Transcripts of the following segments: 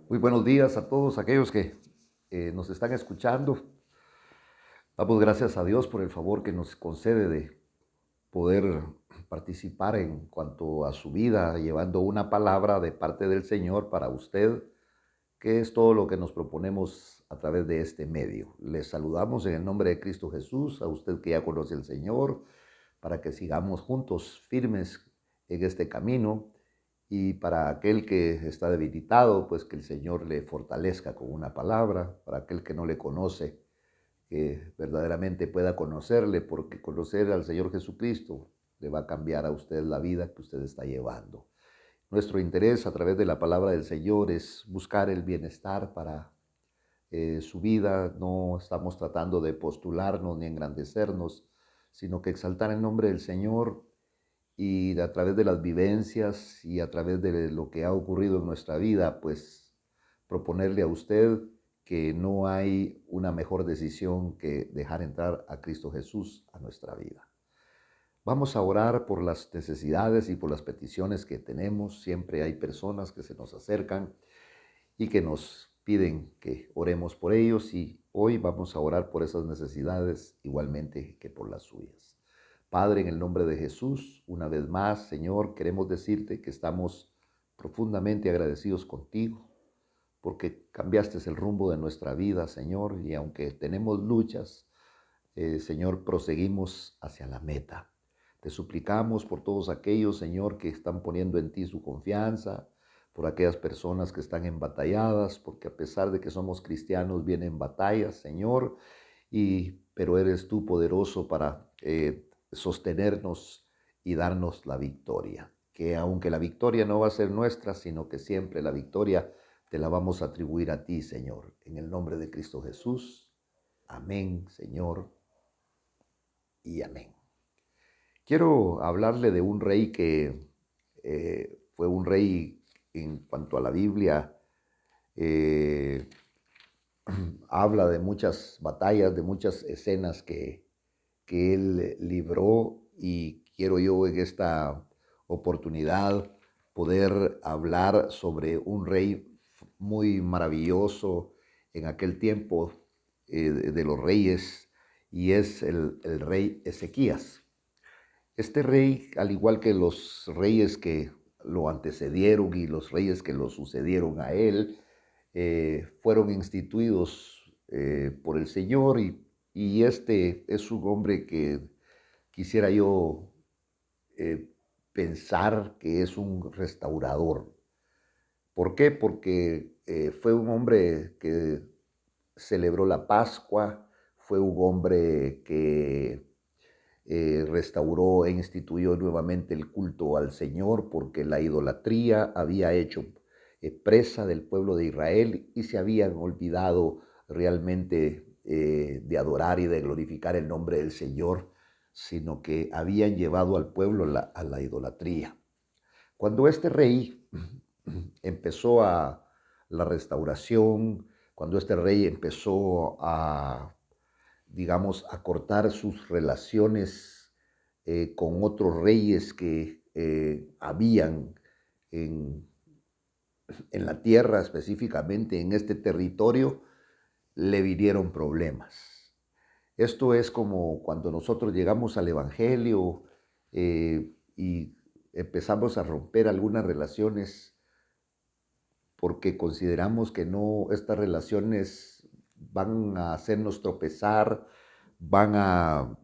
Muy buenos días a todos aquellos que nos están escuchando. Damos gracias a Dios por el favor que nos concede de poder participar en cuanto a su vida, llevando una palabra de parte del Señor para usted, que es todo lo que nos proponemos a través de este medio. Les saludamos en el nombre de Cristo Jesús, a usted que ya conoce al Señor, para que sigamos juntos firmes en este camino. Y para aquel que está debilitado, pues que el Señor le fortalezca con una palabra. Para aquel que no le conoce, que verdaderamente pueda conocerle, porque conocer al Señor Jesucristo le va a cambiar a usted la vida que usted está llevando. Nuestro interés a través de la palabra del Señor es buscar el bienestar para su vida. No estamos tratando de postularnos ni engrandecernos, sino que exaltar el nombre del Señor y a través de las vivencias y a través de lo que ha ocurrido en nuestra vida, pues proponerle a usted que no hay una mejor decisión que dejar entrar a Cristo Jesús a nuestra vida. Vamos a orar por las necesidades y por las peticiones que tenemos. Siempre hay personas que se nos acercan y que nos piden que oremos por ellos, y hoy vamos a orar por esas necesidades igualmente que por las suyas. Padre, en el nombre de Jesús, una vez más, Señor, queremos decirte que estamos profundamente agradecidos contigo porque cambiaste el rumbo de nuestra vida, Señor, y aunque tenemos luchas, Señor, proseguimos hacia la meta. Te suplicamos por todos aquellos, Señor, que están poniendo en ti su confianza, por aquellas personas que están embatalladas, porque a pesar de que somos cristianos, vienen batallas, Señor, pero eres tú poderoso para sostenernos y darnos la victoria. Que aunque la victoria no va a ser nuestra, sino que siempre la victoria te la vamos a atribuir a ti, Señor. En el nombre de Cristo Jesús. Amén, Señor, y amén. Quiero hablarle de un rey que fue un rey en cuanto a la Biblia. eh, Habla de muchas batallas, de muchas escenas que él libró, y quiero yo en esta oportunidad poder hablar sobre un rey muy maravilloso en aquel tiempo de los reyes, y es el rey Ezequías. Este rey, al igual que los reyes que lo antecedieron y los reyes que lo sucedieron a él, fueron instituidos por el Señor, y este es un hombre que quisiera yo pensar que es un restaurador. ¿Por qué? Porque fue un hombre que celebró la Pascua, fue un hombre que restauró e instituyó nuevamente el culto al Señor, porque la idolatría había hecho presa del pueblo de Israel y se habían olvidado realmente de adorar y de glorificar el nombre del Señor, sino que habían llevado al pueblo a la idolatría. Cuando este rey empezó a la restauración, cuando este rey empezó a, digamos, a cortar sus relaciones con otros reyes que habían en, en la tierra, específicamente en este territorio, le vinieron problemas. Esto es como cuando nosotros llegamos al Evangelio y empezamos a romper algunas relaciones porque consideramos que no, estas relaciones van a hacernos tropezar, van a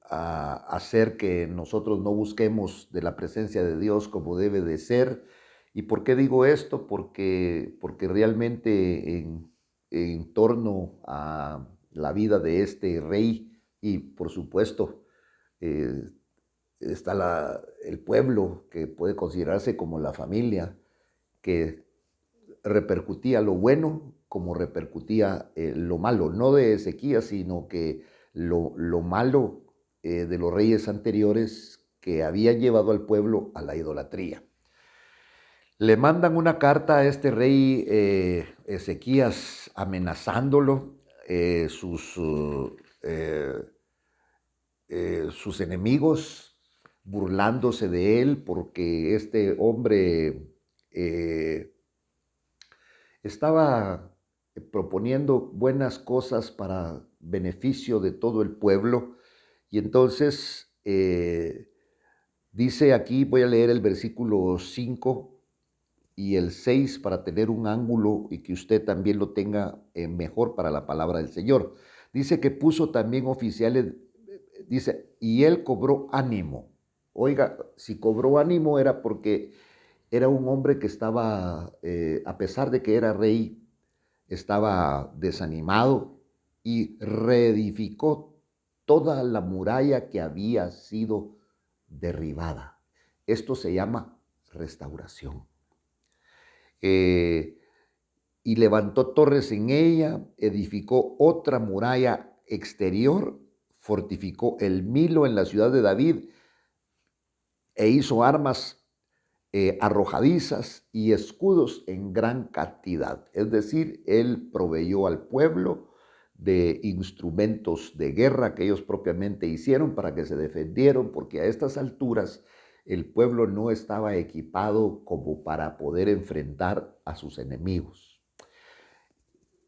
hacer que nosotros no busquemos de la presencia de Dios como debe de ser. ¿Y por qué digo esto? Porque realmente en torno a la vida de este rey y por supuesto eh, está el pueblo, que puede considerarse como la familia, que repercutía lo bueno como repercutía lo malo, no de Ezequías, sino que lo malo de los reyes anteriores que habían llevado al pueblo a la idolatría. Le mandan una carta a este rey Ezequías amenazándolo, eh, sus enemigos, burlándose de él, porque este hombre estaba proponiendo buenas cosas para beneficio de todo el pueblo. Y entonces dice aquí, voy a leer el versículo 5 y el 6 para tener un ángulo y que usted también lo tenga mejor para la palabra del Señor. Dice que puso también oficiales, dice, y él cobró ánimo. Oiga, si cobró ánimo era porque era un hombre que estaba, a pesar de que era rey, estaba desanimado y reedificó toda la muralla que había sido derribada. Esto se llama restauración. Eh, y levantó torres en ella, edificó otra muralla exterior, fortificó el Milo en la ciudad de David e hizo armas arrojadizas y escudos en gran cantidad. Es decir, él proveyó al pueblo de instrumentos de guerra que ellos propiamente hicieron para que se defendieran, porque a estas alturas el pueblo no estaba equipado como para poder enfrentar a sus enemigos.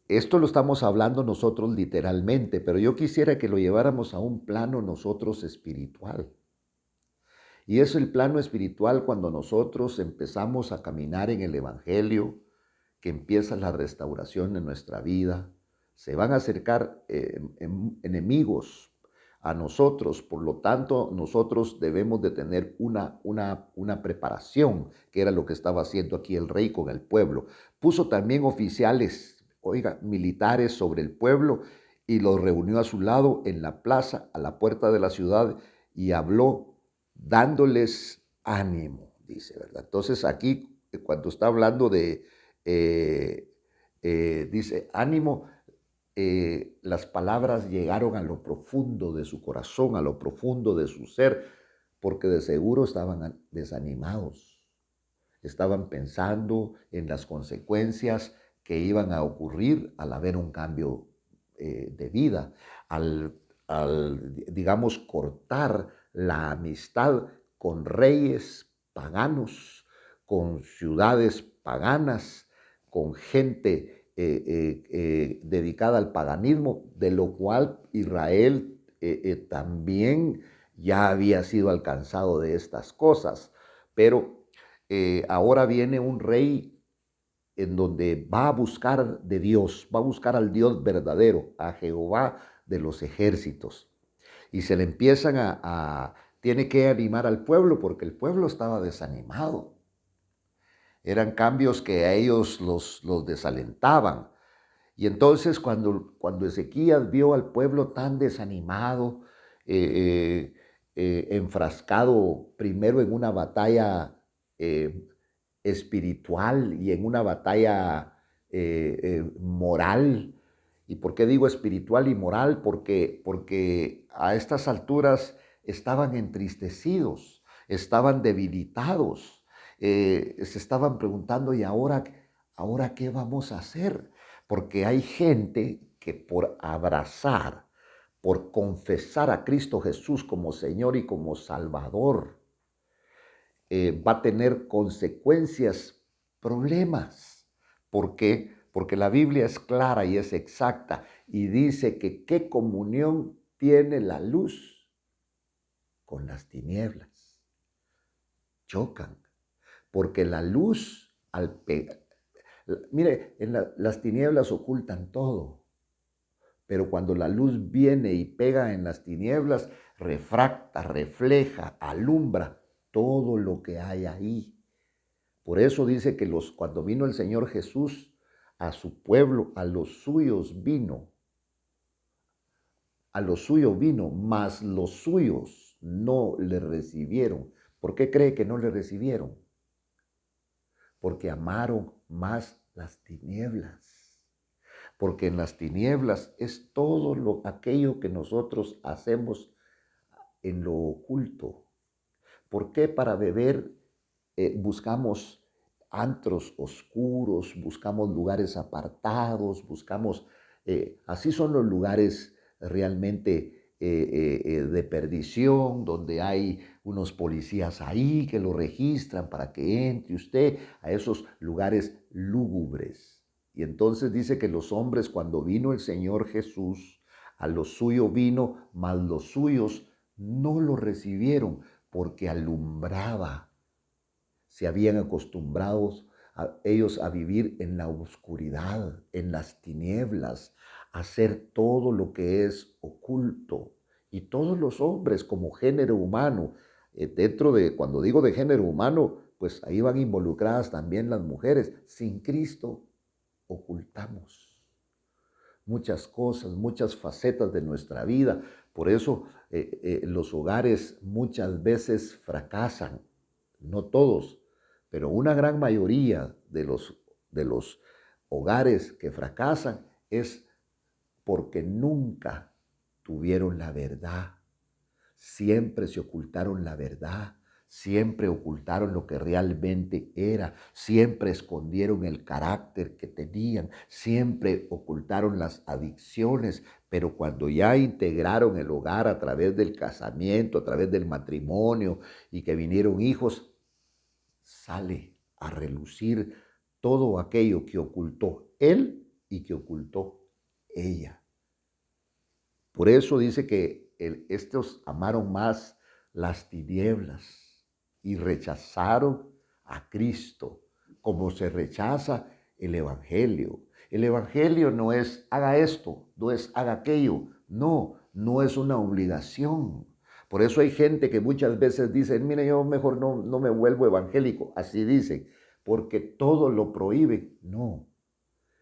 Esto lo estamos hablando nosotros literalmente, pero yo quisiera que lo lleváramos a un plano nosotros espiritual. Y es el plano espiritual cuando nosotros empezamos a caminar en el Evangelio, que empieza la restauración en nuestra vida. Se van a acercar enemigos a nosotros, por lo tanto nosotros debemos de tener una preparación, que era lo que estaba haciendo aquí el rey con el pueblo. Puso también oficiales, oiga, militares sobre el pueblo y los reunió a su lado en la plaza, a la puerta de la ciudad, y habló dándoles ánimo, dice, ¿verdad? Entonces aquí, cuando está hablando de, dice, ánimo, las palabras llegaron a lo profundo de su corazón, a lo profundo de su ser, porque de seguro estaban desanimados, estaban pensando en las consecuencias que iban a ocurrir al haber un cambio de vida, digamos, cortar la amistad con reyes paganos, con ciudades paganas, con gente dedicada al paganismo, de lo cual Israel también ya había sido alcanzado de estas cosas. Pero ahora viene un rey en donde va a buscar de Dios, va a buscar al Dios verdadero, a Jehová de los ejércitos. Y se le empiezan tiene que animar al pueblo porque el pueblo estaba desanimado. Eran cambios que a ellos los desalentaban. Y entonces cuando Ezequías vio al pueblo tan desanimado, enfrascado primero en una batalla espiritual y en una batalla moral. ¿Y por qué digo espiritual y moral? Porque a estas alturas estaban entristecidos, estaban debilitados, se estaban preguntando, ¿y ahora qué vamos a hacer? Porque hay gente que por abrazar, por confesar a Cristo Jesús como Señor y como Salvador, va a tener consecuencias, problemas. ¿Por qué? Porque la Biblia es clara y es exacta y dice que qué comunión tiene la luz con las tinieblas. Chocan, porque la luz al pegar, mire, las tinieblas ocultan todo, pero cuando la luz viene y pega en las tinieblas, refracta, refleja, alumbra todo lo que hay ahí. Por eso dice que cuando vino el Señor Jesús a su pueblo, a los suyos vino, mas los suyos no le recibieron. ¿Por qué cree que no le recibieron? Porque amaron más las tinieblas. Porque en las tinieblas es todo aquello que nosotros hacemos en lo oculto. ¿Por qué para beber buscamos antros oscuros, buscamos lugares apartados, así son los lugares realmente de perdición, donde hay unos policías ahí que lo registran para que entre usted a esos lugares lúgubres? Y entonces dice que los hombres, cuando vino el Señor Jesús, a lo suyo vino, mas los suyos no lo recibieron, porque alumbraba. Se habían acostumbrado ellos a vivir en la oscuridad, en las tinieblas, a hacer todo lo que es oculto. Y todos los hombres como género humano, dentro de, cuando digo de género humano, pues ahí van involucradas también las mujeres. Sin Cristo ocultamos muchas cosas, muchas facetas de nuestra vida. Por eso los hogares muchas veces fracasan, no todos, pero una gran mayoría de los hogares que fracasan es porque nunca tuvieron la verdad. Siempre se ocultaron la verdad, siempre ocultaron lo que realmente era, siempre escondieron el carácter que tenían, siempre ocultaron las adicciones, pero cuando ya integraron el hogar a través del casamiento, a través del matrimonio y que vinieron hijos, sale a relucir todo aquello que ocultó él y que ocultó ella. Por eso dice que estos amaron más las tinieblas y rechazaron a Cristo, como se rechaza el Evangelio. El Evangelio no es haga esto, no es haga aquello, no, no es una obligación. Por eso hay gente que muchas veces dice, mire, yo mejor no me vuelvo evangélico, así dicen, porque todo lo prohíbe. No,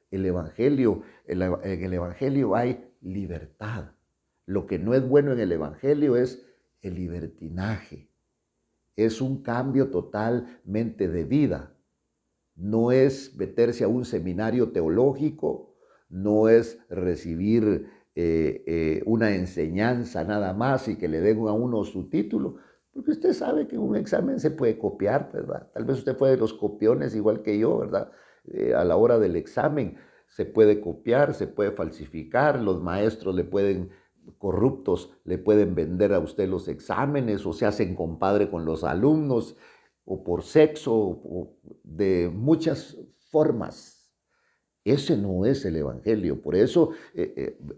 el Evangelio, en el Evangelio hay libertad. Lo que no es bueno en el Evangelio es el libertinaje. Es un cambio totalmente de vida. No es meterse a un seminario teológico, no es recibir una enseñanza nada más y que le den a uno su título, porque usted sabe que un examen se puede copiar, ¿verdad? Tal vez usted fue de los copiones igual que yo, ¿verdad? A la hora del examen se puede copiar, se puede falsificar, los maestros le pueden corruptos le pueden vender a usted los exámenes o se hacen compadre con los alumnos o por sexo o de muchas formas. Ese no es el Evangelio. Por eso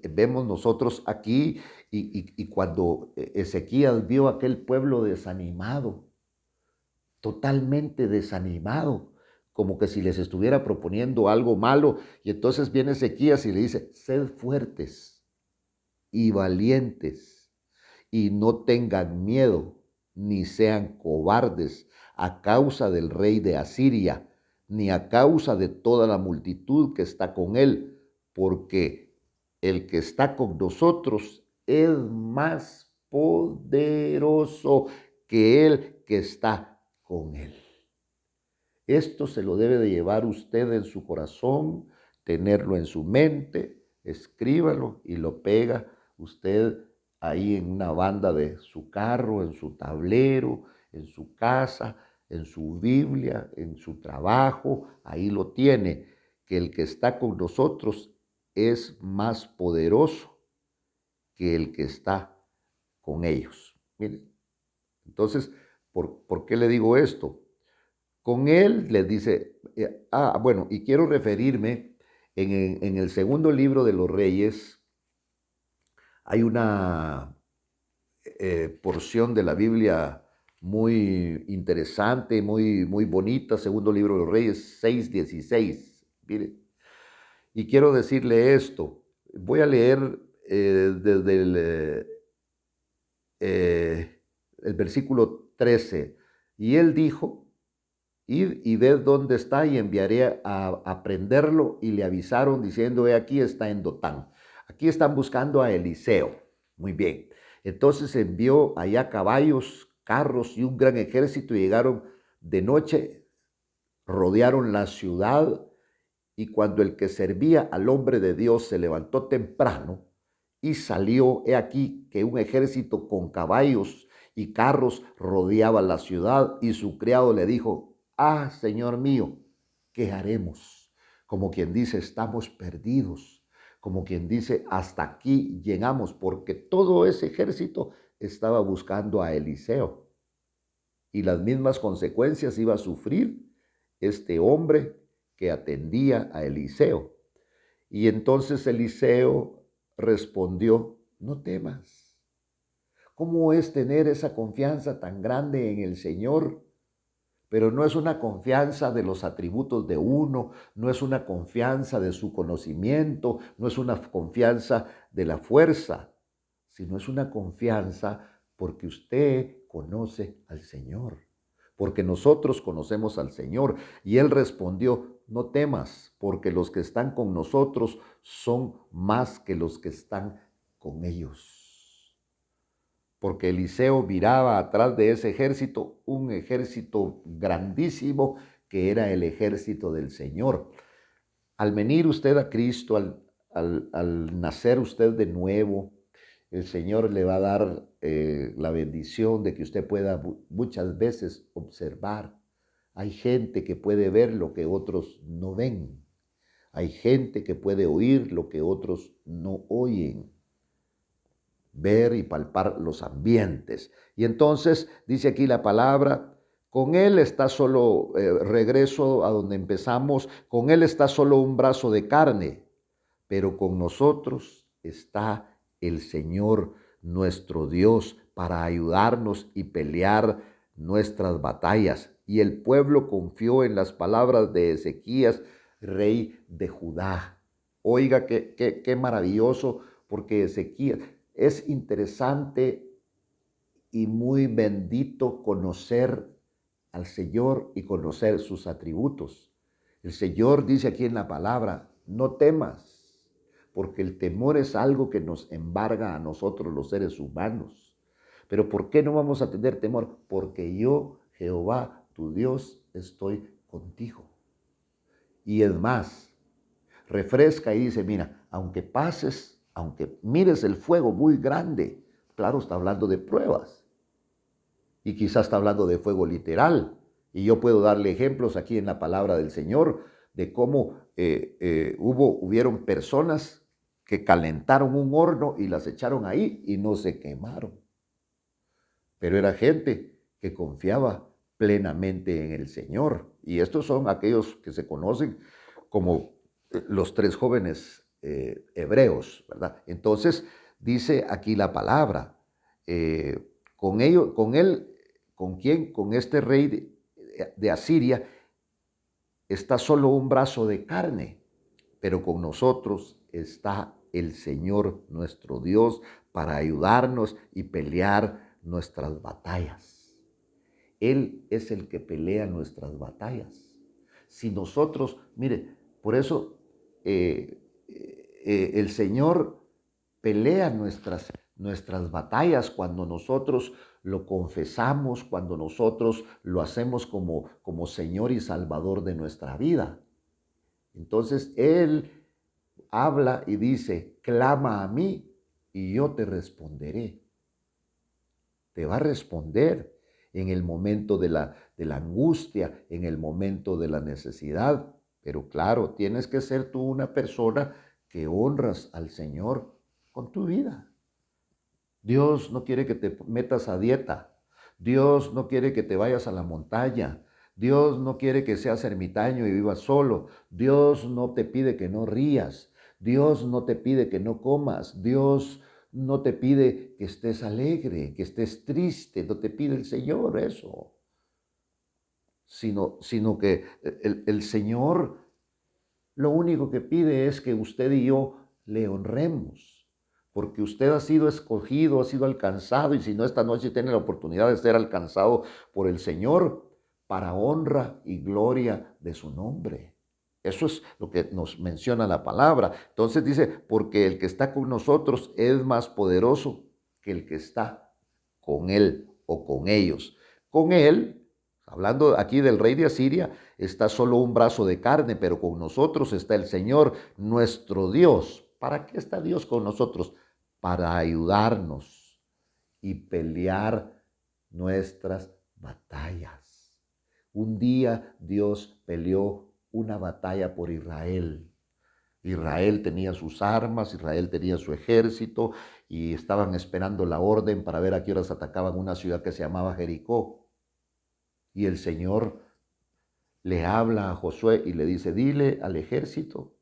vemos nosotros aquí y cuando Ezequías vio aquel pueblo desanimado, totalmente desanimado, como que si les estuviera proponiendo algo malo, y entonces viene Ezequías y le dice, sed fuertes y valientes, y no tengan miedo, ni sean cobardes a causa del rey de Asiria, ni a causa de toda la multitud que está con él, porque el que está con nosotros es más poderoso que el que está con él. Esto se lo debe de llevar usted en su corazón, tenerlo en su mente, escríbalo y lo pega usted ahí en una banda de su carro, en su tablero, en su casa, en su Biblia, en su trabajo, ahí lo tiene, que el que está con nosotros es más poderoso que el que está con ellos. Miren, entonces, ¿por qué le digo esto? Con él les dice, bueno, y quiero referirme en el segundo libro de los Reyes, hay una porción de la Biblia muy interesante, muy bonita, segundo libro de los Reyes 6:16. Mire, y quiero decirle esto, voy a leer desde el versículo 13, y él dijo, id y ved dónde está y enviaré a prenderlo. Y le avisaron diciendo, he aquí está en Dotán. Aquí están buscando a Eliseo. Muy bien. Entonces envió allá caballos, carros y un gran ejército y llegaron de noche, rodearon la ciudad y cuando el que servía al hombre de Dios se levantó temprano y salió, he aquí que un ejército con caballos y carros rodeaba la ciudad y su criado le dijo, Señor mío, ¿qué haremos? Como quien dice, estamos perdidos. Como quien dice, hasta aquí llegamos, porque todo ese ejército estaba buscando a Eliseo. Y las mismas consecuencias iba a sufrir este hombre que atendía a Eliseo. Y entonces Eliseo respondió, no temas. ¿Cómo es tener esa confianza tan grande en el Señor? Pero no es una confianza de los atributos de uno, no es una confianza de su conocimiento, no es una confianza de la fuerza, sino es una confianza porque usted conoce al Señor, porque nosotros conocemos al Señor. Y él respondió, no temas, porque los que están con nosotros son más que los que están con ellos. Porque Eliseo miraba atrás de ese ejército, un ejército grandísimo que era el ejército del Señor. Al venir usted a Cristo, al nacer usted de nuevo, el Señor le va a dar la bendición de que usted pueda muchas veces observar. Hay gente que puede ver lo que otros no ven. Hay gente que puede oír lo que otros no oyen. Ver y palpar los ambientes. Y entonces dice aquí la palabra, con él está solo, regreso a donde empezamos, con él está solo un brazo de carne, pero con nosotros está el Señor nuestro Dios para ayudarnos y pelear nuestras batallas. Y el pueblo confió en las palabras de Ezequías, rey de Judá. Oiga, qué maravilloso, porque Ezequías, es interesante y muy bendito conocer al Señor y conocer sus atributos. El Señor dice aquí en la palabra, no temas, porque el temor es algo que nos embarga a nosotros los seres humanos. Pero ¿por qué no vamos a tener temor? Porque yo, Jehová, tu Dios, estoy contigo. Y es más, refresca y dice, mira, aunque pases, aunque mires el fuego muy grande, claro, está hablando de pruebas. Y quizás está hablando de fuego literal. Y yo puedo darle ejemplos aquí en la palabra del Señor de cómo hubieron personas que calentaron un horno y las echaron ahí y no se quemaron. Pero era gente que confiaba plenamente en el Señor. Y estos son aquellos que se conocen como los tres jóvenes hebreos, ¿verdad? Entonces dice aquí la palabra, con ellos, con él, ¿con quién? Con este rey de Asiria está solo un brazo de carne, pero con nosotros está el Señor nuestro Dios para ayudarnos y pelear nuestras batallas. Él es el que pelea nuestras batallas. Si nosotros, mire, por eso el Señor pelea nuestras batallas cuando nosotros lo confesamos, cuando nosotros lo hacemos como Señor y Salvador de nuestra vida. Entonces Él habla y dice, clama a mí y yo te responderé. Te va a responder en el momento de la angustia, en el momento de la necesidad. Pero claro, tienes que ser tú una persona que honras al Señor con tu vida. Dios no quiere que te metas a dieta. Dios no quiere que te vayas a la montaña. Dios no quiere que seas ermitaño y vivas solo. Dios no te pide que no rías. Dios no te pide que no comas. Dios no te pide que estés alegre, que estés triste. No te pide el Señor eso. Sino que el Señor lo único que pide es que usted y yo le honremos, porque usted ha sido escogido, ha sido alcanzado, y si no, esta noche tiene la oportunidad de ser alcanzado por el Señor para honra y gloria de su nombre. Eso es lo que nos menciona la palabra. Entonces dice, porque el que está con nosotros es más poderoso que el que está con él o con ellos. Con él, hablando aquí del rey de Asiria, está solo un brazo de carne, pero con nosotros está el Señor, nuestro Dios. ¿Para qué está Dios con nosotros? Para ayudarnos y pelear nuestras batallas. Un día Dios peleó una batalla por Israel. Israel tenía sus armas, Israel tenía su ejército y estaban esperando la orden para ver a qué horas atacaban una ciudad que se llamaba Jericó. Y el Señor le habla a Josué y le dice, dile al ejército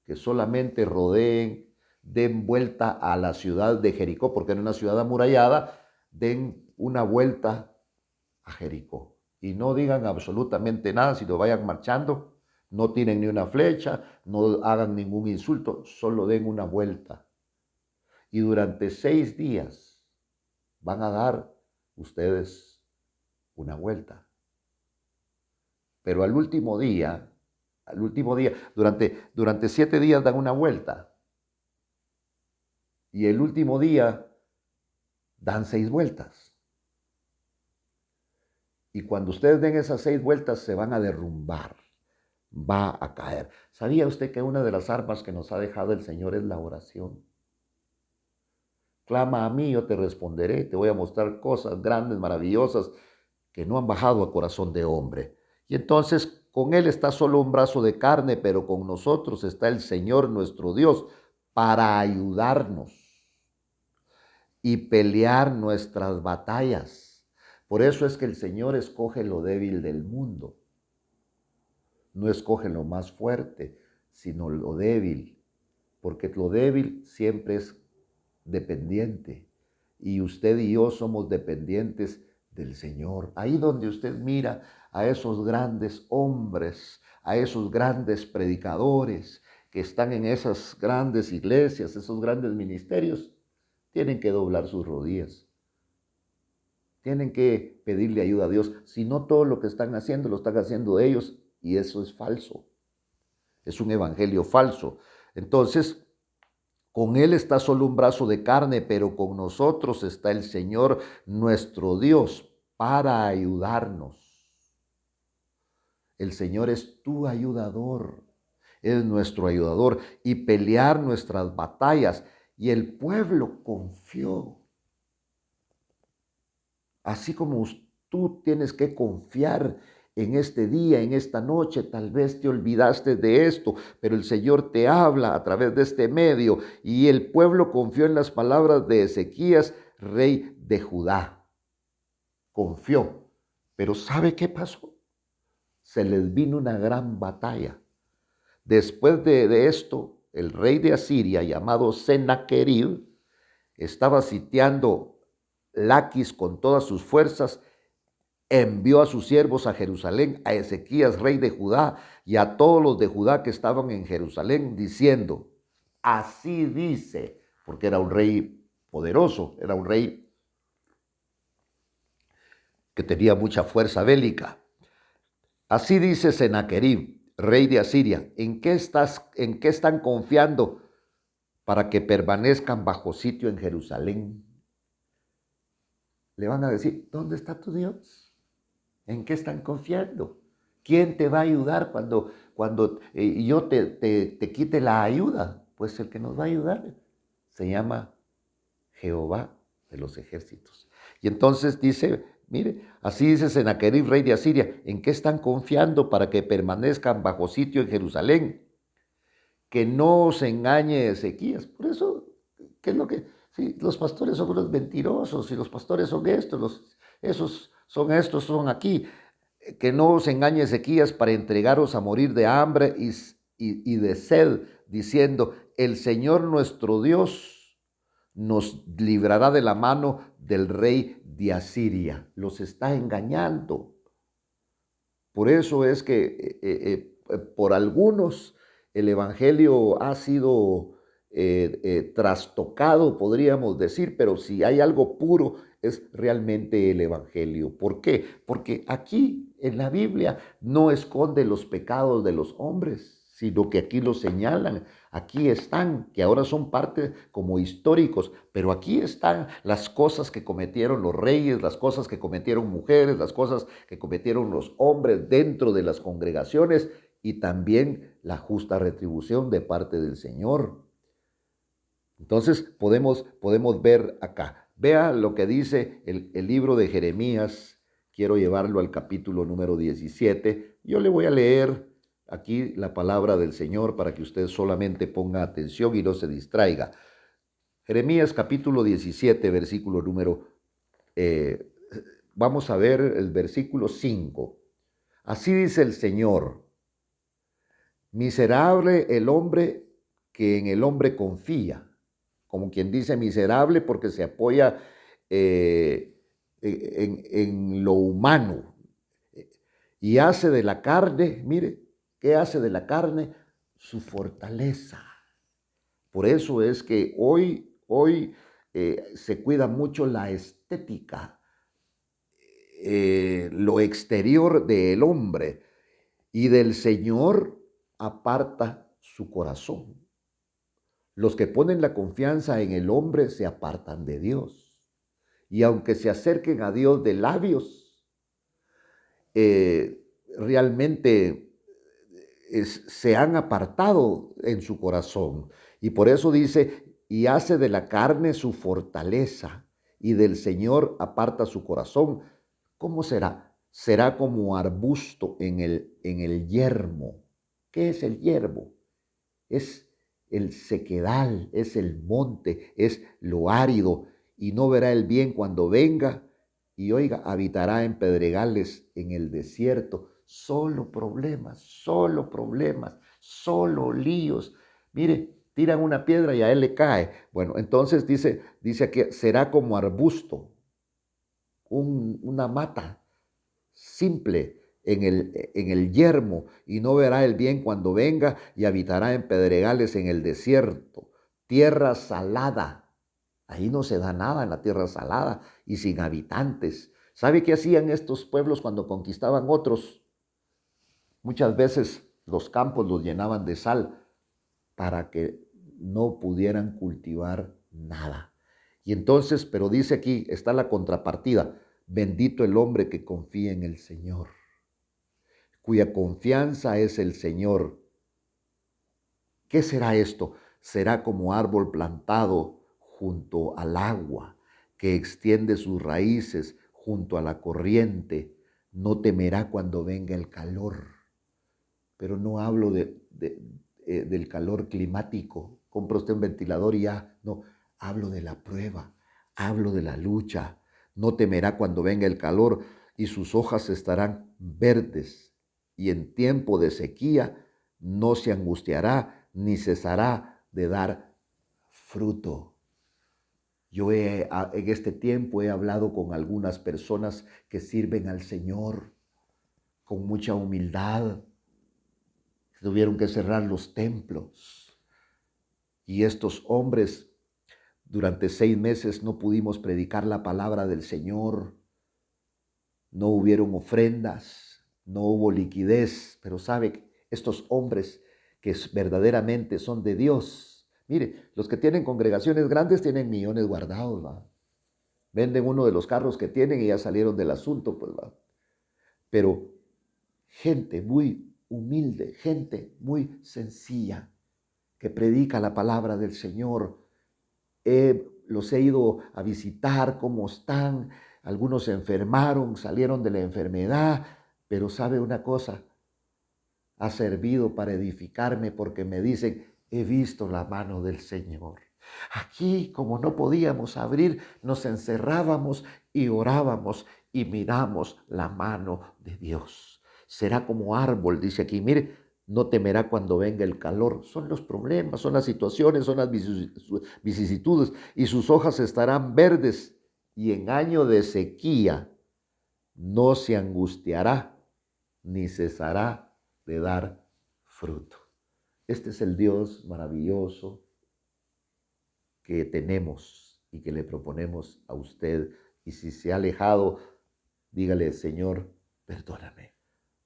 que solamente rodeen, den vuelta a la ciudad de Jericó, porque en una ciudad amurallada, den una vuelta a Jericó. Y no digan absolutamente nada, sino vayan marchando, no tiren ni una flecha, no hagan ningún insulto, solo den una vuelta. Y durante 6 días van a dar ustedes una vuelta. Pero al último día, durante 7 días dan una vuelta. Y el último día dan 6 vueltas. Y cuando ustedes den esas 6 vueltas se van a derrumbar, va a caer. ¿Sabía usted que una de las armas que nos ha dejado el Señor es la oración? Clama a mí, yo te responderé, te voy a mostrar cosas grandes, maravillosas, que no han bajado a corazón de hombre. Y entonces con Él está solo un brazo de carne, pero con nosotros está el Señor nuestro Dios para ayudarnos y pelear nuestras batallas. Por eso es que el Señor escoge lo débil del mundo. No escoge lo más fuerte, sino lo débil, porque lo débil siempre es dependiente. Y usted y yo somos dependientes del Señor. Ahí donde usted mira a esos grandes hombres, a esos grandes predicadores que están en esas grandes iglesias, esos grandes ministerios, tienen que doblar sus rodillas. Tienen que pedirle ayuda a Dios. Si no, todo lo que están haciendo lo están haciendo ellos y eso es falso. Es un evangelio falso. Entonces, con Él está solo un brazo de carne, pero con nosotros está el Señor nuestro Dios para ayudarnos. El Señor es tu ayudador, es nuestro ayudador y pelear nuestras batallas. Y el pueblo confió. Así como tú tienes que confiar en este día, en esta noche, tal vez te olvidaste de esto, pero el Señor te habla a través de este medio y el pueblo confió en las palabras de Ezequías, rey de Judá. Confió, pero ¿sabe qué pasó? Se les vino una gran batalla. Después de esto, el rey de Asiria, llamado Sennacherib, estaba sitiando Laquis con todas sus fuerzas, envió a sus siervos a Jerusalén, a Ezequías, rey de Judá, y a todos los de Judá que estaban en Jerusalén, diciendo, así dice, porque era un rey poderoso, era un rey que tenía mucha fuerza bélica. Así dice Sennacherib, rey de Asiria, ¿en qué están confiando para que permanezcan bajo sitio en Jerusalén? Le van a decir, ¿dónde está tu Dios? ¿En qué están confiando? ¿Quién te va a ayudar cuando yo te quite la ayuda? Pues el que nos va a ayudar se llama Jehová de los ejércitos. Y entonces dice, mire, así dice Sennacherib, rey de Asiria, ¿en qué están confiando para que permanezcan bajo sitio en Jerusalén? Que no os engañe Ezequías. Por eso, ¿qué es lo que? Sí, los pastores son unos mentirosos y los pastores son esos son aquí. Que no os engañe Ezequías para entregaros a morir de hambre y de sed, diciendo, el Señor nuestro Dios nos librará de la mano del rey de Asiria. Los está engañando. Por eso es que por algunos el Evangelio ha sido trastocado, podríamos decir, pero si hay algo puro es realmente el Evangelio. ¿Por qué? Porque aquí en la Biblia no esconde los pecados de los hombres, sino que aquí los señalan, aquí están, que ahora son parte como históricos, pero aquí están las cosas que cometieron los reyes, las cosas que cometieron mujeres, las cosas que cometieron los hombres dentro de las congregaciones y también la justa retribución de parte del Señor. Entonces podemos ver acá. Vea lo que dice el libro de Jeremías. Quiero llevarlo al capítulo número 17. Yo le voy a leer aquí la palabra del Señor para que usted solamente ponga atención y no se distraiga. Jeremías capítulo 17, versículo número, vamos a ver el versículo 5. Así dice el Señor: miserable el hombre que en el hombre confía. Como quien dice, miserable porque se apoya en lo humano y hace de la carne, mire, ¿qué hace de la carne? Su fortaleza. Por eso es que hoy se cuida mucho la estética, lo exterior del hombre, y del Señor aparta su corazón. Los que ponen la confianza en el hombre se apartan de Dios. Y aunque se acerquen a Dios de labios, realmente se han apartado en su corazón. Y por eso dice, y hace de la carne su fortaleza, y del Señor aparta su corazón. ¿Cómo será? Será como arbusto en el yermo. ¿Qué es el yermo? Es el sequedal, es el monte, es lo árido, y no verá el bien cuando venga, y oiga, habitará en pedregales en el desierto. Solo problemas, solo líos. Mire, tiran una piedra y a él le cae. Bueno, entonces dice que será como arbusto, una mata simple en el yermo, y no verá el bien cuando venga, y habitará en pedregales en el desierto, tierra salada. Ahí no se da nada en la tierra salada y sin habitantes. ¿Sabe qué hacían estos pueblos cuando conquistaban otros? Muchas veces los campos los llenaban de sal para que no pudieran cultivar nada. Y entonces, pero dice aquí, está la contrapartida: bendito el hombre que confía en el Señor, cuya confianza es el Señor. ¿Qué será esto? Será como árbol plantado junto al agua, que extiende sus raíces junto a la corriente. No temerá cuando venga el calor. Pero no hablo del calor climático. Compra usted un ventilador y ya. No, hablo de la prueba, hablo de la lucha. No temerá cuando venga el calor, y sus hojas estarán verdes. Y en tiempo de sequía no se angustiará ni cesará de dar fruto. En este tiempo he hablado con algunas personas que sirven al Señor con mucha humildad. Tuvieron que cerrar los templos. Y estos hombres, durante 6 meses no pudimos predicar la palabra del Señor. No hubieron ofrendas, no hubo liquidez. Pero sabe, estos hombres que verdaderamente son de Dios. Mire, los que tienen congregaciones grandes tienen millones guardados, ¿va? Venden uno de los carros que tienen y ya salieron del asunto, pues, ¿va? Pero gente muy humilde, gente muy sencilla, que predica la palabra del Señor. Los he ido a visitar, cómo están. Algunos se enfermaron, salieron de la enfermedad, pero sabe una cosa, ha servido para edificarme, porque me dicen, he visto la mano del Señor. Aquí, como no podíamos abrir, nos encerrábamos y orábamos y miramos la mano de Dios. Será como árbol, dice aquí, mire, no temerá cuando venga el calor. Son los problemas, son las situaciones, son las vicisitudes, y sus hojas estarán verdes, y en año de sequía no se angustiará ni cesará de dar fruto. Este es el Dios maravilloso que tenemos y que le proponemos a usted. Y si se ha alejado, dígale: Señor, perdóname.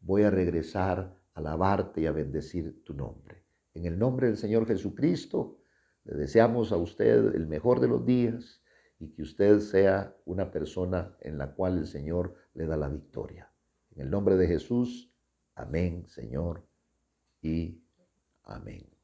Voy a regresar a alabarte y a bendecir tu nombre. En el nombre del Señor Jesucristo, le deseamos a usted el mejor de los días, y que usted sea una persona en la cual el Señor le da la victoria. En el nombre de Jesús, amén, Señor, y amén.